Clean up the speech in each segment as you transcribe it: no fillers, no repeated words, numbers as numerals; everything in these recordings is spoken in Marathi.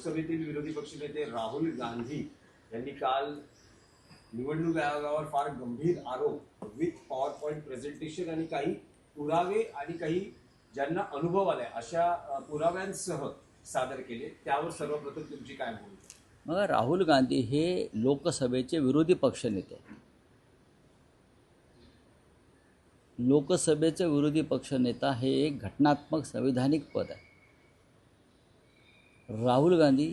लोकसभेतील विरोधी पक्षनेते राहुल गांधी यांनी काल निवडणूक आयोगावर फार गंभीर आरोप विथ पॉवर पॉइंट प्रेझेंटेशन आणि काही पुरावे आणि काही ज्यांना अनुभव आलाय अशा पुराव्यांसह सादर केले. त्यावर सर्वप्रथम तुमची काय भूमिका? मग राहुल गांधी हे लोकसभेचे विरोधी पक्षनेते आहेत. लोकसभेचे विरोधी पक्षनेता हे एक घटनात्मक संविधानिक पद आहे. राहुल गांधी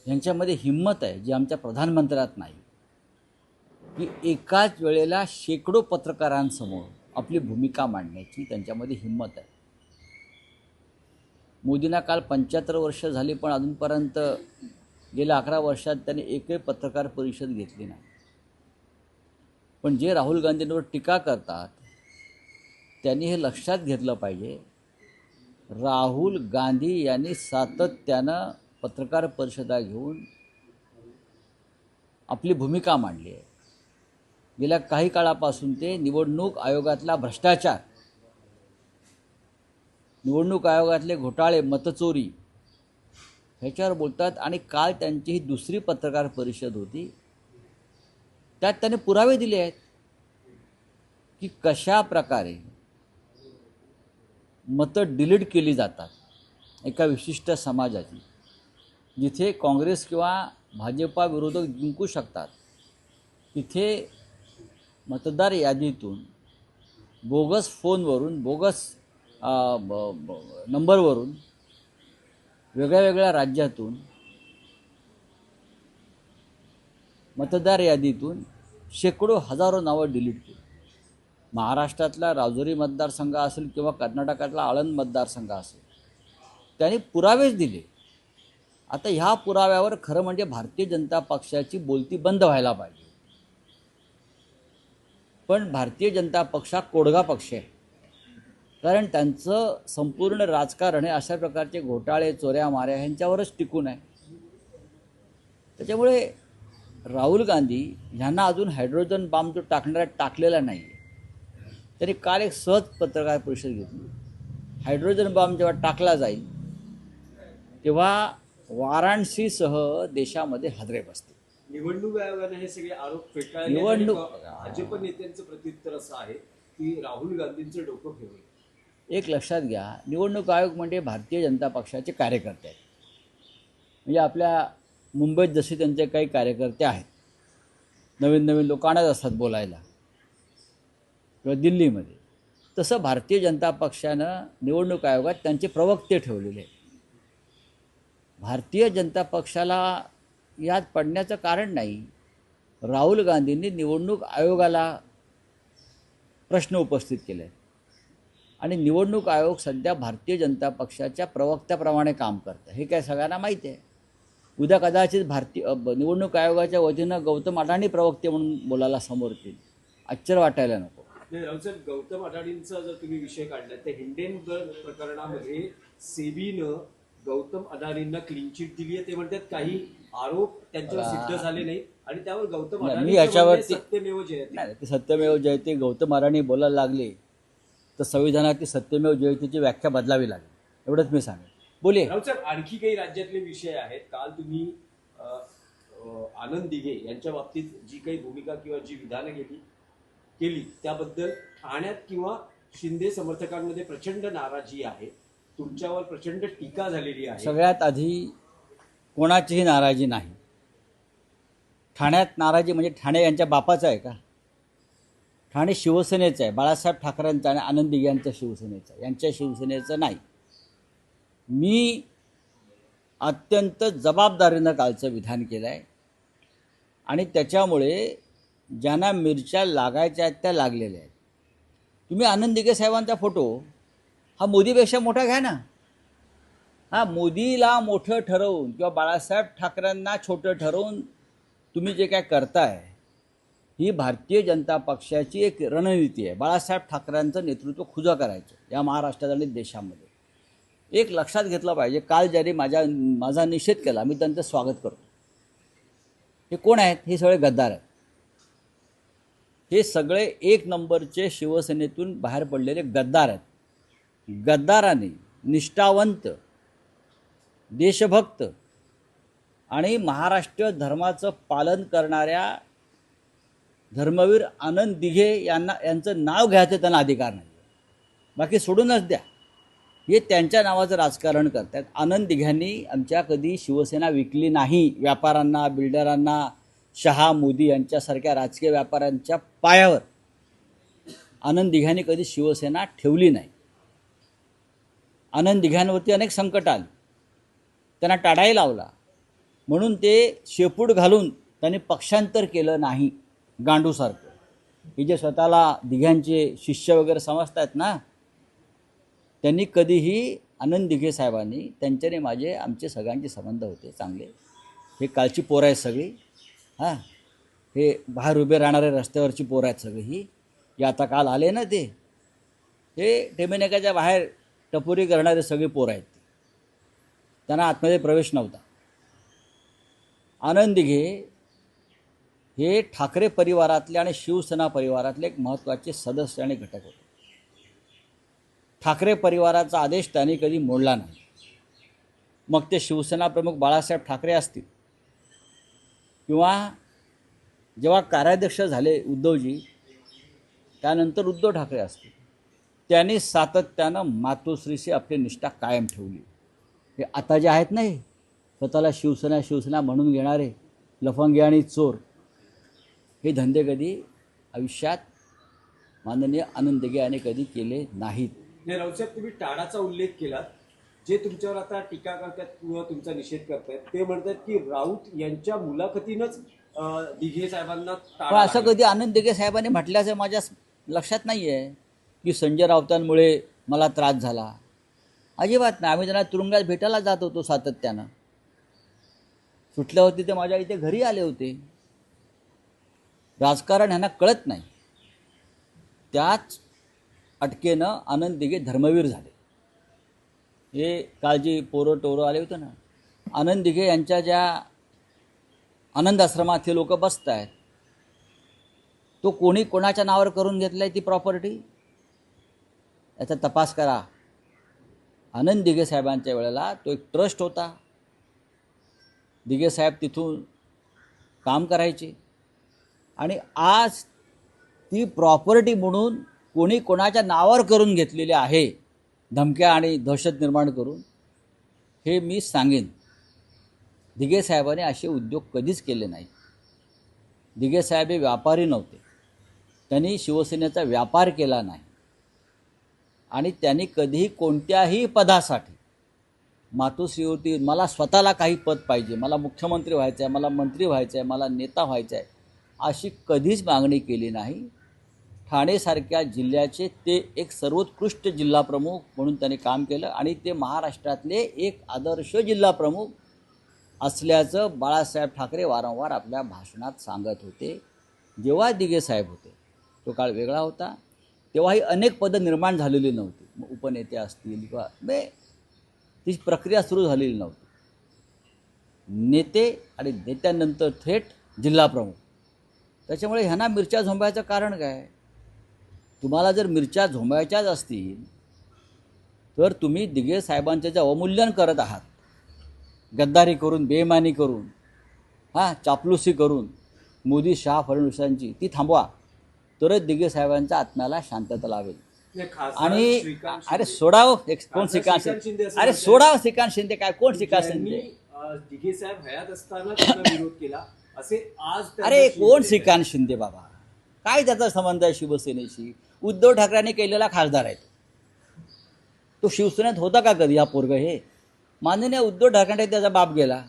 यांच्यामध्ये हिंमत आहे जी आमच्या प्रधानमंत्र्यात नाही, की एकाच वेळेला शेकडो पत्रकारांसमोर आपली भूमिका मांडण्याची त्यांच्यामध्ये हिंमत आहे. मोदींना काल 75 वर्ष झाली, पण अजूनपर्यंत गेल्या 11 वर्षात त्यांनी एकही पत्रकार परिषद घेतली नाही. पण जे राहुल गांधींवर टीका करतात त्यांनी हे लक्षात घेतलं पाहिजे, राहुल गांधी यांनी सातत्यानं पत्रकार परिषदा घेऊन आपली भूमिका मांडली आहे. गेल्या काही काळापासून ते निवडणूक आयोगातला भ्रष्टाचार, निवडणूक आयोगातले घोटाळे, मतचोरी ह्याच्यावर बोलतात. आणि काल त्यांची ही दुसरी पत्रकार परिषद होती, त्यात त्यांनी पुरावे दिले आहेत की कशा प्रकारे मतं डिलीट केली जातात एका विशिष्ट समाजाची. जिथे काँग्रेस किंवा भाजपा विरोधक जिंकू शकतात तिथे मतदार यादीतून बोगस फोनवरून, बोगस नंबरवरून, वेगळ्या वेगळ्या राज्यातून मतदार यादीतून शेकडो हजारो नावं डिलीट केली. महाराष्ट्रातला राजुरी मतदारसंघ असेल किंवा कर्नाटकातला आळंद मतदारसंघ असेल, त्यांनी पुरावेच दिले. आता ह्या पुराव्यावर खरं म्हणजे भारतीय जनता पक्षाची बोलती बंद व्हायला पाहिजे. पण भारतीय जनता पक्ष हा कोडगा पक्ष आहे, कारण त्यांचं संपूर्ण राजकारण हे अशा प्रकारचे घोटाळे, चोऱ्या माऱ्या ह्यांच्यावरच टिकून आहे. त्याच्यामुळे राहुल गांधी यांना अजून हायड्रोजन बॉम्ब जो टाकलेला नाही आहे. त्यांनी काल एक सहज पत्रकार परिषद घेतली. हायड्रोजन बॉम्ब जेव्हा टाकला जाईल तेव्हा वाराणसीसह देशामध्ये हादरे बसतील. निवडणूक आयोगाने हे सगळे आरोप फेटाळले. भाजप नेत्यांचं प्रत्युत्तर असं आहे की राहुल गांधींचं डोकं फिरवलं. एक लक्षात घ्या, निवडणूक आयोग म्हणजे भारतीय जनता पक्षाचे कार्यकर्ते आहेत. म्हणजे आपल्या मुंबईत जसे त्यांचे काही कार्यकर्ते आहेत, नवीन नवीन लोक आणत असतात बोलायला, किंवा दिल्लीमध्ये, तसं भारतीय जनता पक्षानं निवडणूक आयोगात त्यांचे प्रवक्ते ठेवलेले आहेत. भारतीय जनता पक्षाला यात पडण्याचं कारण नाही. राहुल गांधींनी निवडणूक आयोगाला प्रश्न उपस्थित केले आणि निवडणूक आयोग सध्या भारतीय जनता पक्षाच्या प्रवक्त्याप्रमाणे काम करतं, हे काय सगळ्यांना माहिती आहे. उद्या कदाचित निवडणूक आयोगाच्या वतीनं गौतम अडाणी प्रवक्ते म्हणून बोलायला समोर येतील. आश्चर्य वाटायला नको. रावसाहेब, गौतम अडाणींचा जर तुम्ही विषय काढला तर हिंडेनबर्ग प्रकरणामध्ये सेबीनं गौतम अडाणींना क्लीन चिट दिली आहे. ते म्हणतात काही आरोप त्यांच्यावर सिद्ध झाले नाही आणि त्यावर गौतम अडाणी याच्यावरती सत्यमेव जयते. नाही, ते सत्यमेव जयते गौतम अडाणी बोलायला लागले तर संविधानातील सत्यमेव जयतेची व्याख्या बदलावी लागेल, एवढंच मी सांगेन. बोलिये रावसाहेब, आणखी काही राज्यातले विषय आहेत. काल तुम्ही आनंद दिघे यांच्या बाबतीत जी काही भूमिका किंवा जी विधानं केली त्याबद्दल ठाण्यात किंवा शिंदे समर्थकांमध्ये प्रचंड नाराजी आहे, तुमच्यावर प्रचंड टीका झालेली आहे. सगळ्यात आधी कोणाचीही नाराजी नाही. ठाण्यात नाराजी म्हणजे ठाणे यांच्या बापाचं आहे का? ठाणे शिवसेनेचं आहे, बाळासाहेब ठाकरेंचं आणि आनंद दिघे यांच्या शिवसेनेचं, यांच्या शिवसेनेचं नाही. मी अत्यंत जबाबदारीनं कालचं विधान केलं आहे आणि त्याच्यामुळे ज्यांना मिरच्या लागायच्या आहेत त्या लागलेल्या आहेत. तुम्ही आनंद दिघे साहेबांचा फोटो हा मोदीपेक्षा मोठा घ्या ना. हा मोदीला मोठं ठरवून किंवा बाळासाहेब ठाकरेंना छोटं ठरवून तुम्ही जे काय करताय ही भारतीय जनता पक्षाची एक रणनीती आहे. बाळासाहेब ठाकरेंचं नेतृत्व खुजं करायचं या महाराष्ट्रात आणि देशामध्ये. एक लक्षात घेतलं पाहिजे, काल ज्यांनी माझा निषेध केला मी त्यांचं स्वागत करतो. हे कोण आहेत? हे सगळे गद्दार आहेत. हे सगळे एक नंबरचे शिवसेनेतून बाहेर पडलेले गद्दार आहेत. गद्दाराने निष्ठावंत, देशभक्त आणि महाराष्ट्र धर्माचं पालन करणाऱ्या धर्मवीर आनंद दिघे यांचं नाव घ्यायचं त्यांना अधिकार नाही. बाकी सोडूनच द्या, हे त्यांच्या नावाचं राजकारण करतात. आनंद दिघ्यांनी आमच्या कधी शिवसेना विकली नाही. व्यापाऱ्यांना, बिल्डरांना, शहा मोदी यांच्यासारख्या राजकीय व्यापाऱ्यांच्या पायावर आनंद दिघ्यांनी कधी शिवसेना ठेवली नाही. आनंद दिघ्यांवरती अनेक संकट आली, त्यांना टाळाही लावला, म्हणून ते शेपूट घालून त्यांनी पक्षांतर केलं नाही. गांडूसारखं हे जे स्वतःला दिघ्यांचे शिष्य वगैरे समजतात ना, त्यांनी कधीही आनंद दिघे साहेबांनी, त्यांच्याने आमचे सगळ्यांचे संबंध होते चांगले. हे कालची पोरं आहेत सगळी, हां, हे बाहेर उभे राहणारे रस्त्यावरची पोरं आहेत सगळी ही, जे आता काल आले ना, हे टेमेनेकाच्या बाहेर टपोरी करणारे सगळे पोरं आहेत. त्यांना आतमध्ये प्रवेश नव्हता. आनंद दिघे हे ठाकरे परिवारातले आणि शिवसेना परिवारातले एक महत्त्वाचे सदस्य आणि घटक होते. ठाकरे परिवाराचा आदेश त्यांनी कधी मोडला नाही. मग ते शिवसेना प्रमुख बाळासाहेब ठाकरे असतील किंवा जेव्हा कार्याध्यक्ष झाले उद्धवजी, त्यानंतर उद्धव ठाकरे असतील, त्यांनी सातत्यानं मातोश्रीशी आपली निष्ठा कायम ठेवली. हे आता जे आहेत नाही, स्वतःला शिवसेना म्हणून घेणारे लफंगे आणि चोर, हे धंदे कधी आयुष्यात माननीय आनंद दिघे यांनी कधी केले नाहीत. राऊतसाहेब, तुम्ही टाळाचा उल्लेख केला. जे तुमच्यावर आता टीका करतात किंवा तुमचा निषेध करतायत, ते म्हणतात की राऊत यांच्या मुलाखतीनंच दिघे साहेबांना पण असं कधी आनंद दिघे साहेबांनी म्हटल्याचं माझ्या लक्षात नाही आहे की संजय राऊतांमुळे मला त्रास झाला. अजिबात नाही. आम्ही त्यांना तुरुंगात भेटायला जात होतो सातत्यानं. सुटल्यावरती ते माझ्या इथे घरी आले होते. राजकारण ह्यांना कळत नाही. त्याच अटकेनं आनंद दिघे धर्मवीर झाले. हे काल जी पोरं टोरं आले होते ना, आनंद दिघे यांच्या ज्या आनंद आश्रमात हे लोक बसत आहेत, तो कोणी कोणाच्या नावावर करून घेतलं आहे ती प्रॉपर्टी, याचा तपास करा. आनंद दिघे साहेबांच्या वेळेला तो एक ट्रस्ट होता. दिघे साहेब तिथून काम करायचे आणि आज ती प्रॉपर्टी म्हणून कोणी कोणाच्या नावावर करून घेतलेली आहे, धमक्या आणि दहशत निर्माण करून. हे मी सांगेन, दिघे साहेबांनी असे उद्योग कधीच केले नाही. दिघे साहेब हे व्यापारी नव्हते. त्यांनी शिवसेनेचा व्यापार केला नाही आणि त्यांनी कधीही कोणत्याही पदासाठी मातोश्रीवरती मला स्वतःला काही पद पाहिजे, मला मुख्यमंत्री व्हायचं आहे, मला मंत्री व्हायचं आहे, मला नेता व्हायचं आहे, अशी कधीच मागणी केली नाही. ठाणेसारख्या जिल्ह्याचे ते एक सर्वोत्कृष्ट जिल्हाप्रमुख म्हणून त्यांनी काम केलं आणि ते महाराष्ट्रातले एक आदर्श जिल्हाप्रमुख असल्याचं बाळासाहेब ठाकरे वारंवार आपल्या भाषणात सांगत होते. जेव्हा दिघे साहेब होते, तो काळ वेगळा होता. तेव्हाही अनेक पदं निर्माण झालेली नव्हती. उपनेते असतील किंवा ती प्रक्रिया सुरू झालेली नव्हती. नेते आणि नेत्यानंतर थेट जिल्हाप्रमुख. त्याच्यामुळे ह्यांना मिरच्या झोंबायचं कारण काय? तुम्हाला जर मिरच्या झोंबायच्याच असतील तर तुम्ही दिघे साहेबांचे जे अवमूल्यन करत आहात, गद्दारी करून, बेईमानी करून, चापलुसी करून मोदी, शहा, फडणवीसांची, ती थांबवा. तरच दिघे साहेबांच्या आत्म्याला शांतता लावेल. आणि अरे सोडाव, कोण श्रीकांत शिंदे? अरे सोडाव श्रीकांत शिंदे काय? कोण श्रीकांत शिंदे? दिघे साहेब हयात असताना त्यांना विरोध केला असे आज. अरे कोण श्रीकांत शिंदे बाबा? काय त्याचा संबंध आहे शिवसेनेशी? उद्धव ठाकरेंनी केलेला खासदार आहे तो. शिवसेनेत होता का कधी हा पोरग? हे माननीय उद्धव ठाकरे, त्याचा बाप गेला.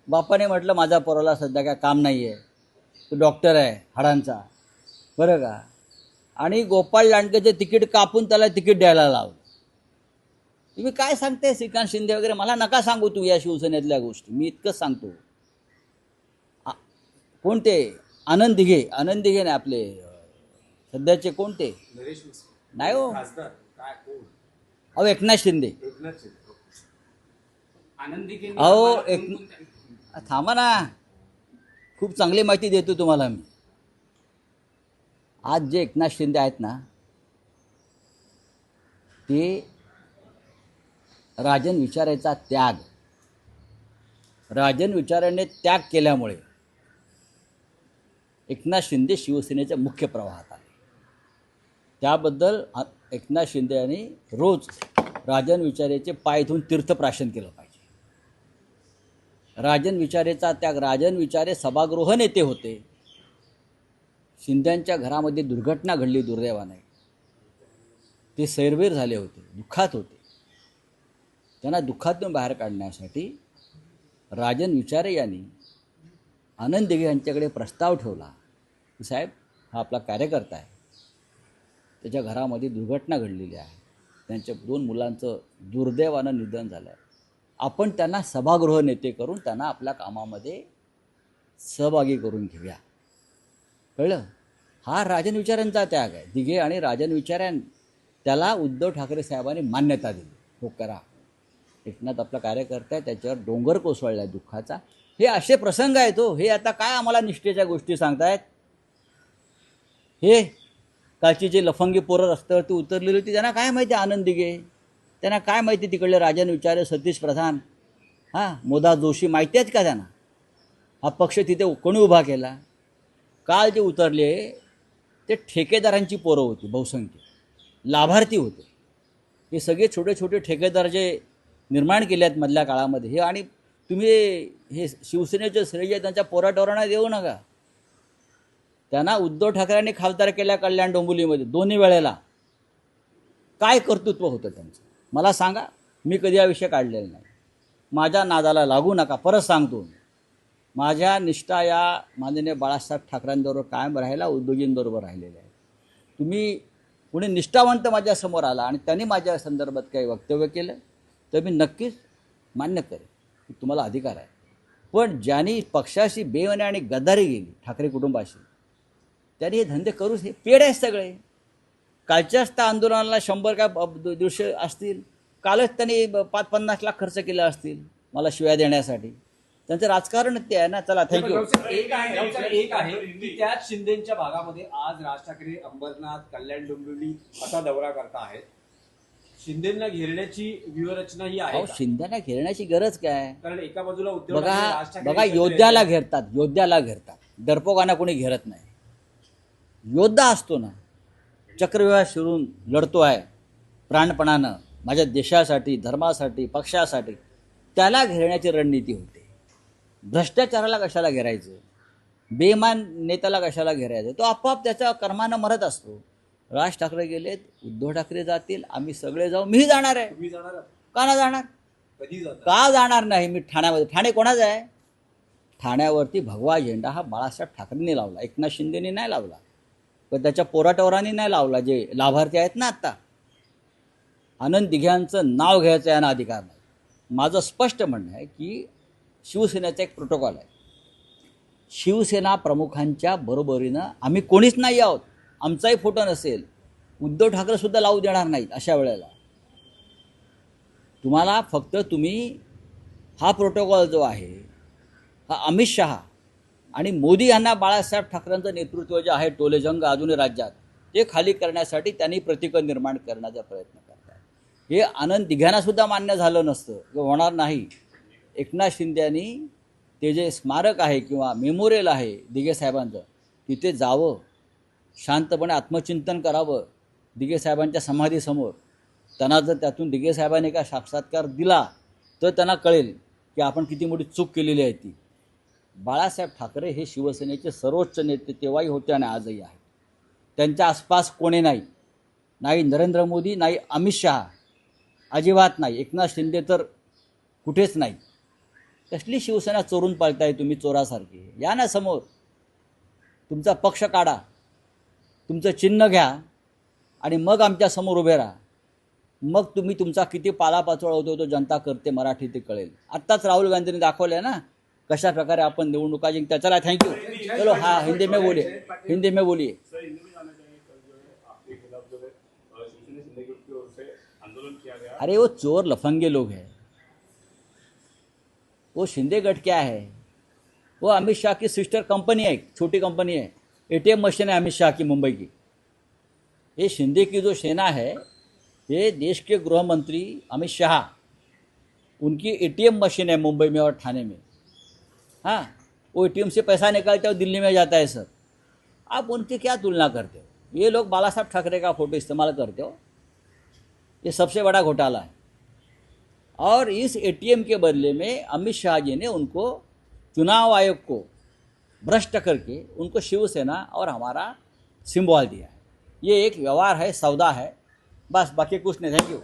बापाने म्हटलं माझ्या पोराला सध्या काय काम नाही आहे, तो डॉक्टर आहे हाडांचा, बरं का, आणि गोपाळ लांडकेचे तिकीट कापून त्याला तिकीट द्यायला लावलं. तुम्ही काय सांगते श्रीकांत शिंदे वगैरे? मला नका सांगू तू या शिवसेनेतल्या गोष्टी. मी इतकंच सांगतो. कोणते आनंद दिघे? आनंद दिघे नाही, आपले सध्याचे कोणते? नाही हो, अहो एकनाथ शिंदे. अहो थांबा ना, खूप चांगली माहिती देतो तुम्हाला मी. आज जे एकनाथ शिंदे आहेत ना, ते राजन विचारायचा त्याग, राजन विचाराने त्याग केल्यामुळे एकनाथ शिंदे शिवसेनेच्या मुख्य प्रवाहात आले. त्याबद्दल एकनाथ शिंदे यांनी रोज राजन विचारेचे पाय धुवून तीर्थप्राशन केलं पाहिजे. राजन विचारेचा त्याग, राजन विचारे सभागृह नेते होते. शिंद्यांच्या घरामध्ये दुर्घटना घडली दुर्दैवाने. ते सैरवीर झाले होते, दुःखात होते. त्यांना दुःखातून बाहेर काढण्यासाठी राजन विचारे यांनी आनंद दिघे यांच्याकडे प्रस्ताव ठेवला की साहेब, हा आपला कार्यकर्ता आहे, त्याच्या घरामध्ये दुर्घटना घडलेली आहे, त्यांच्या 2 मुलांचं दुर्दैवानं निधन झालं आहे, आपण त्यांना सभागृह नेते करून त्यांना आपल्या कामामध्ये सहभागी करून घेऊया. कळलं? हा राजन विचारांचा त्याग आहे. दिघे आणि राजन विचारां त्याला उद्धव ठाकरे साहेबांनी मान्यता दिली. हो करा, एकनाथ आपला कार्यकर्ता आहे, त्याच्यावर डोंगर कोसळला आहे दुःखाचा. हे असे प्रसंग आहेत. हो, हे आता काय आम्हाला निष्ठेच्या गोष्टी सांगतायत? हे कालची जे लफंगी पोरं रस्त्यावरती उतरलेली होती त्यांना काय माहिती आनंद दिघे, त्यांना काय माहिती तिकडले राजन विचारे, सतीश प्रधान, मोदा जोशी, माहिती आहेत का त्यांना? हा पक्ष तिथे कोणी उभा केला? काल जे उतरले ते ठेकेदारांची पोरं होती, बहुसंख्य लाभार्थी होते. हे सगळे छोटे छोटे ठेकेदार जे निर्माण केले आहेत मधल्या काळामध्ये, हे आणि तुम्ही हे शिवसेनेचे श्रेय त्यांच्या पोराटोरांना देऊ नका. त्यांना उद्धव ठाकरेंनी खासदार केल्या कल्याण डोंबिवलीमध्ये 2 वेळेला. काय कर्तृत्व होतं त्यांचं मला सांगा. मी कधी हा विषय काढलेला नाही. माझ्या नादाला लागू नका. परत सांगतो, माझ्या निष्ठा या माननीय बाळासाहेब ठाकरेंबरोबर कायम राहायला, उद्योगींबरोबर राहिलेले आहे. तुम्ही कुणी निष्ठावंत माझ्यासमोर आला आणि त्यांनी माझ्या संदर्भात काही वक्तव्य केलं तर मी नक्कीच मान्य करेन की तुम्हाला अधिकार आहे. पण ज्यांनी पक्षाशी बेवने आणि गद्दारी गेली ठाकरे कुटुंबाशी, त्यांनी हे धंदे करूच. हे पेड आहेत सगळे. कालच्याच त्या आंदोलनाला 100 काय 150 असतील. कालच त्यांनी 5-50 लाख खर्च केले असतील मला शिव्या देण्यासाठी. त्यांचं राजकारण ते आहे ना. चला, थँक्यू. एक आहे की त्याच शिंदेच्या भागामध्ये आज राज ठाकरे अंबरनाथ, कल्याण डोंबिवली असा दौरा करता आहेत. शिंदेंना घेरण्याची व्यूहरचना ही आहे का? शिंदेना घेरण्याची गरज काय? कारण एका बाजूला उद्धव ठाकरे, राज ठाकरे बघा, योद्ध्याला घेरतात, योद्ध्याला घेरतात. डरपोकांना कोणी घेरत नाही. योद्धा असतो ना, चक्रव्यूह शिरून लढतो आहे प्राणपणानं माझ्या देशासाठी, धर्मासाठी, पक्षासाठी, त्याला घेरण्याची रणनीती होते. भ्रष्टाचाराला कशाला घेरायचं? बेमान नेत्याला कशाला घेरायचं? तो आपोआप त्याच्या कर्मानं मरत असतो. राज ठाकरे गेलेत, उद्धव ठाकरे जातील, आम्ही सगळे जाऊ. मीही जाणार आहे. तुम्ही जाणार आहात? का नाही जाणार? कधी जाता? का जाणार नाही? मी ठाण्यामध्ये. ठाणे कोणाचं आहे? ठाण्यावरती भगवा झेंडा हा बाळासाहेब ठाकरेंनी लावला, एकनाथ शिंदेनी नाही लावला. पण त्याच्या पोराटोरांनी नाही लावला. जे लाभार्थी आहेत ना, आत्ता आनंद दिघ्यांचं नाव घ्यायचं यांना अधिकार नाही. माझं स्पष्ट म्हणणं आहे की शिवसेनेचा एक प्रोटोकॉल आहे. शिवसेना प्रमुखांच्या बरोबरीनं आम्ही कोणीच नाही आहोत. आमचाही फोटो नसेल. उद्धव ठाकरे सुद्धा लावू देणार नाहीत अशा वेळेला. तुम्हाला फक्त तुम्ही हा प्रोटोकॉल जो आहे हा अमित शहा आणि मोदी यांना बाळासाहेब ठाकरेंचं नेतृत्व जे आहे टोलेजंग अजूनही राज्यात, ते खाली करण्यासाठी त्यांनी प्रतीक निर्माण करण्याचा प्रयत्न करतात. हे आनंद दिघ्यांना सुद्धा मान्य झालं नसतं, होणार नाही. एकनाथ शिंदे यांनी ते जे स्मारक आहे किंवा मेमोरियल आहे दिघे साहेबांचं, तिथे जावं, शांतपणे आत्मचिंतन करावं दिघे साहेबांच्या समाधीसमोर. त्यांना जर त्यातून दिघे साहेबांनी का साक्षात्कार दिला तर त्यांना कळेल की आपण किती मोठी चूक केलेली आहे ती. बाळासाहेब ठाकरे हे शिवसेनेचे सर्वोच्च नेते तेव्हाही होते आणि आजही आहेत. त्यांच्या आसपास कोणी नाही. नाही नरेंद्र मोदी, नाही अमित शहा, अजिबात नाही. एकनाथ शिंदे तर कुठेच नाही. कसली शिवसेना चोरून पाळताय तुम्ही चोरासारखी? या ना समोर, तुमचा पक्ष काढा, तुमचं चिन्ह घ्या आणि मग आमच्या समोर उभे राहा. मग तुम्ही तुमचा किती पालापाचोळा होतो तो जनता करते मराठी ते कळेल. आत्ताच राहुल गांधींनी दाखवलं ना कशा प्रकारे आपण निवडणुका जिंकता. चला, थँक्यू. चलो, हाँ हिंदी में बोलिए, हिंदी में बोलिए. अरे वो चोर लफंगे लोग हैं. वो शिंदे गट क्या है? वो अमित शाह की सिस्टर कंपनी है, छोटी कंपनी है. ATM मशीन है अमित शाह की मुंबई की. ये शिंदे की जो सेना है, ये देश के गृह मंत्री अमित शाह, उनकी ATM मशीन है मुंबई में और ठाणे में. हाँ, वो एटीएम से पैसा निकालते हो दिल्ली में जाता है सर। आप उनकी क्या तुलना करते हो? ये लोग बाला साहब ठाकरे का फ़ोटो इस्तेमाल करते हो, ये सबसे बड़ा घोटाला है। और इस एटीएम के बदले में अमित शाह जी ने उनको चुनाव आयोग को भ्रष्ट करके उनको शिवसेना और हमारा सिंबल दिया है। ये एक व्यवहार है, सौदा है, बस, बाकी कुछ नहीं। Thank you.